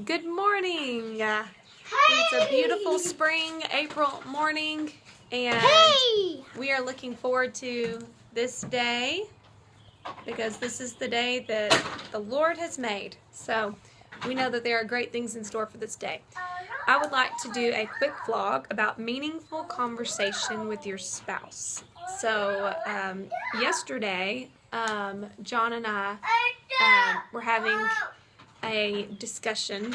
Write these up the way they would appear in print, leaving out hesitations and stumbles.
Good morning. Hey! It's a beautiful spring April morning, and we are looking forward to this day because this is the day that the Lord has made. So we know that there are great things in store for this day. I would like to do a quick vlog about meaningful conversation with your spouse. So yesterday, John and I were having a discussion,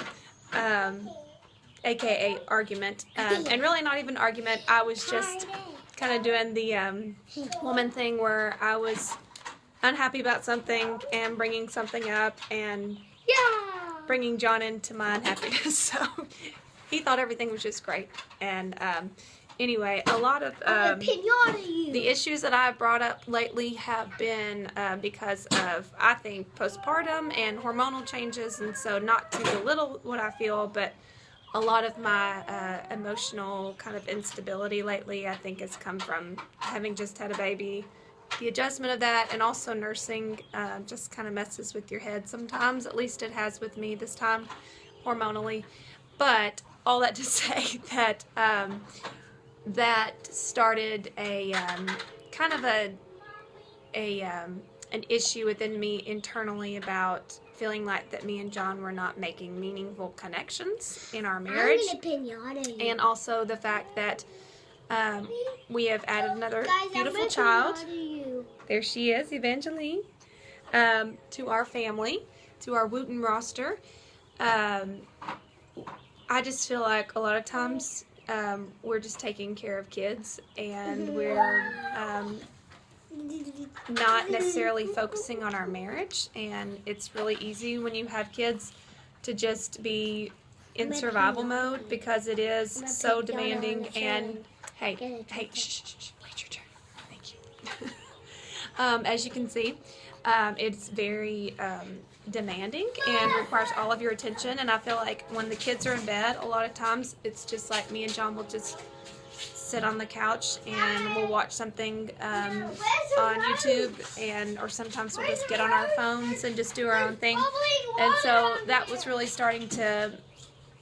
aka argument, and really not even argument. I was just kind of doing the woman thing where I was unhappy about something and bringing something up and bringing John into my unhappiness. So he thought everything was just great. And anyway, a lot of the issues that I've brought up lately have been because of, I think, postpartum and hormonal changes. And so not to belittle what I feel, but a lot of my emotional kind of instability lately, I think, has come from having just had a baby. The adjustment of that, and also nursing just kind of messes with your head sometimes. At least it has with me this time, hormonally. But all that to say that that started a kind of an issue within me internally about feeling like that me and John were not making meaningful connections in our marriage, and also the fact that we have added another beautiful child. There she is, Evangeline, to our family, to our Wooten roster. I just feel like a lot of times we're just taking care of kids, and we're not necessarily focusing on our marriage. And it's really easy when you have kids to just be in survival mode because it is so demanding. And hey, shh, wait your turn. Thank you. As you can see, it's very demanding and requires all of your attention. And I feel like when the kids are in bed, a lot of times it's just like me and John will just sit on the couch and we'll watch something on YouTube, or sometimes we'll just get on our phones and just do our own thing. And so that was really starting to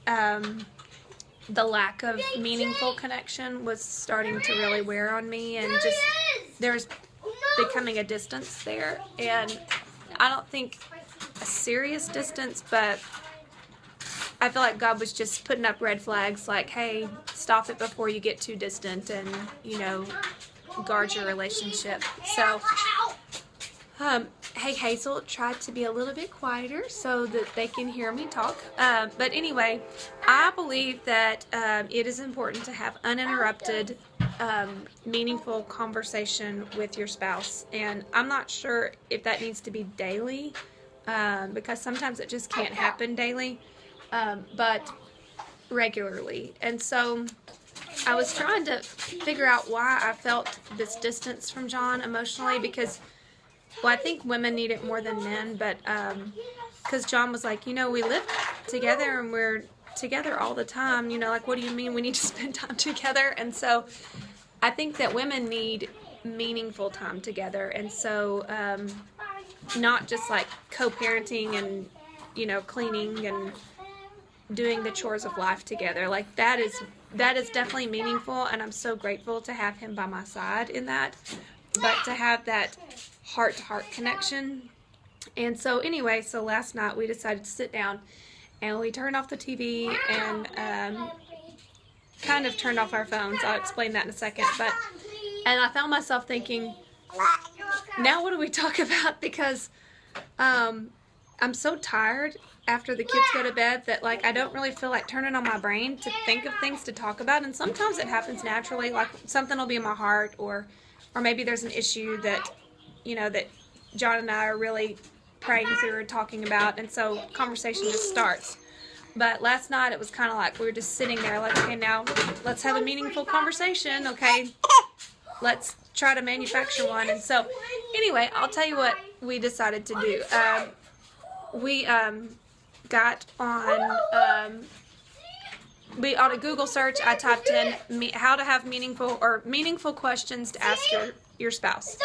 the lack of meaningful connection was starting to really wear on me, and just there's becoming a distance there. And I don't think a serious distance, but I feel like God was just putting up red flags like, hey, stop it before you get too distant and, guard your relationship. So, hey, Hazel tried to be a little bit quieter so that they can hear me talk. But anyway, I believe that it is important to have uninterrupted, meaningful conversation with your spouse. And I'm not sure if that needs to be daily, because sometimes it just can't happen daily, but regularly. And so I was trying to figure out why I felt this distance from John emotionally, because I think women need it more than men, but because John was like, we live together and we're together all the time, like, what do you mean we need to spend time together? And so I think that women need meaningful time together. And so not just like co-parenting and, cleaning and doing the chores of life together. Like that is definitely meaningful, and I'm so grateful to have him by my side in that. But to have that heart-to-heart connection. And so anyway, so last night we decided to sit down and we turned off the TV and kind of turned off our phones. I'll explain that in a second. And I found myself thinking, now what do we talk about? Because I'm so tired after the kids go to bed that, like, I don't really feel like turning on my brain to think of things to talk about. And sometimes it happens naturally, like something will be in my heart, or maybe there's an issue that, that John and I are really praying through or talking about, and so conversation just starts. But last night it was kind of like we were just sitting there like, okay, now let's have a meaningful conversation, okay? Let's try to manufacture one. And so anyway, I'll tell you what we decided to do. We got on on a Google search. I typed in how to have meaningful questions to ask your spouse.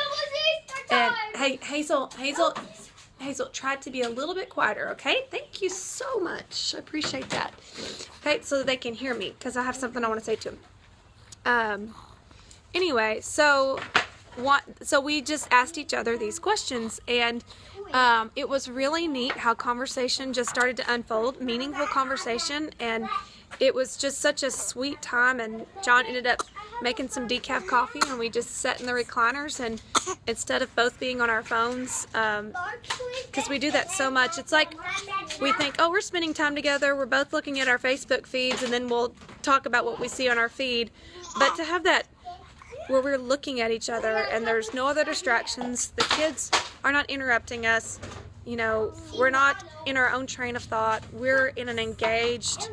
And hey, Hazel, Hazel tried to be a little bit quieter, okay? Thank you so much. I appreciate that. Okay, so that they can hear me, because I have something I want to say to them. Anyway, so we just asked each other these questions, and it was really neat how conversation just started to unfold, meaningful conversation, and it was just such a sweet time. And John ended up making some decaf coffee, and we just sat in the recliners, and instead of both being on our phones, because we do that so much, it's like we think, oh, we're spending time together, we're both looking at our Facebook feeds, and then we'll talk about what we see on our feed. But to have that where we're looking at each other and there's no other distractions, the kids are not interrupting us, you know, we're not in our own train of thought, we're in an engaged,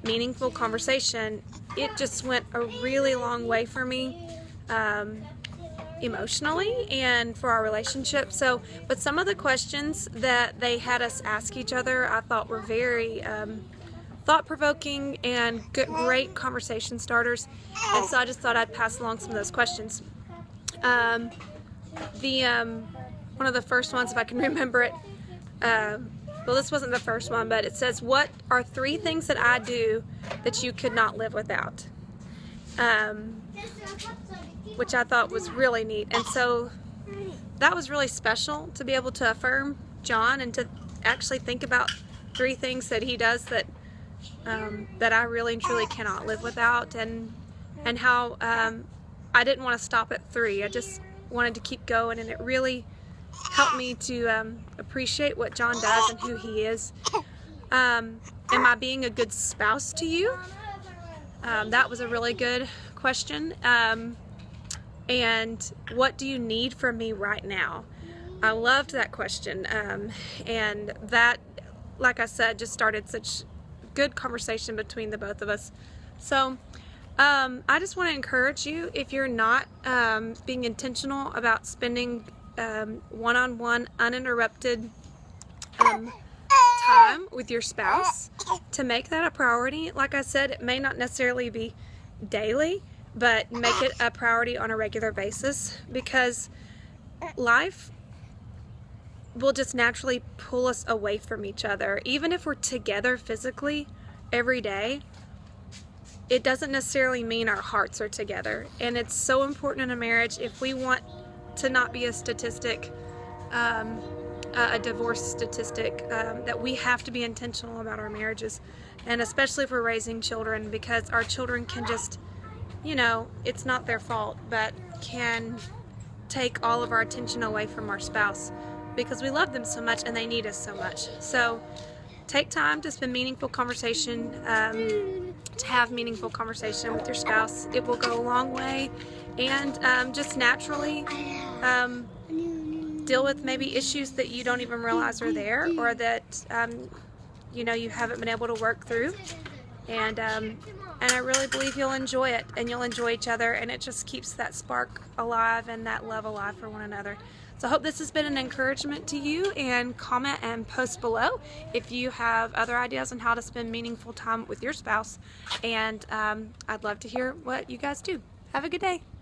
meaningful conversation, it just went a really long way for me, emotionally and for our relationship. So, but some of the questions that they had us ask each other, I thought were very thought-provoking and great conversation starters, and so I just thought I'd pass along some of those questions. One of the first ones, if I can remember it, well, this wasn't the first one, but it says, what are 3 things that I do that you could not live without? Which I thought was really neat, and so that was really special to be able to affirm John and to actually think about 3 things that he does that that I really and truly cannot live without, and how I didn't want to stop at 3. I just wanted to keep going, and it really helped me to appreciate what John does and who he is. Am I being a good spouse to you? That was a really good question. And what do you need from me right now? I loved that question, and that, like I said, just started such good conversation between the both of us. So I just want to encourage you, if you're not being intentional about spending one-on-one uninterrupted time with your spouse, to make that a priority. Like I said, it may not necessarily be daily, but make it a priority on a regular basis, because life will just naturally pull us away from each other. Even if we're together physically every day, it doesn't necessarily mean our hearts are together. And it's so important in a marriage, if we want to not be a statistic, a divorce statistic, that we have to be intentional about our marriages, and especially if we're raising children, because our children can just, you know, it's not their fault, but can take all of our attention away from our spouse, because we love them so much and they need us so much. So take time to spend meaningful conversation, to have meaningful conversation with your spouse. It will go a long way, and just naturally deal with maybe issues that you don't even realize are there, or that you know, you haven't been able to work through. And I really believe you'll enjoy it, and you'll enjoy each other, and it just keeps that spark alive and that love alive for one another. So I hope this has been an encouragement to you, and comment and post below if you have other ideas on how to spend meaningful time with your spouse, and I'd love to hear what you guys do. Have a good day.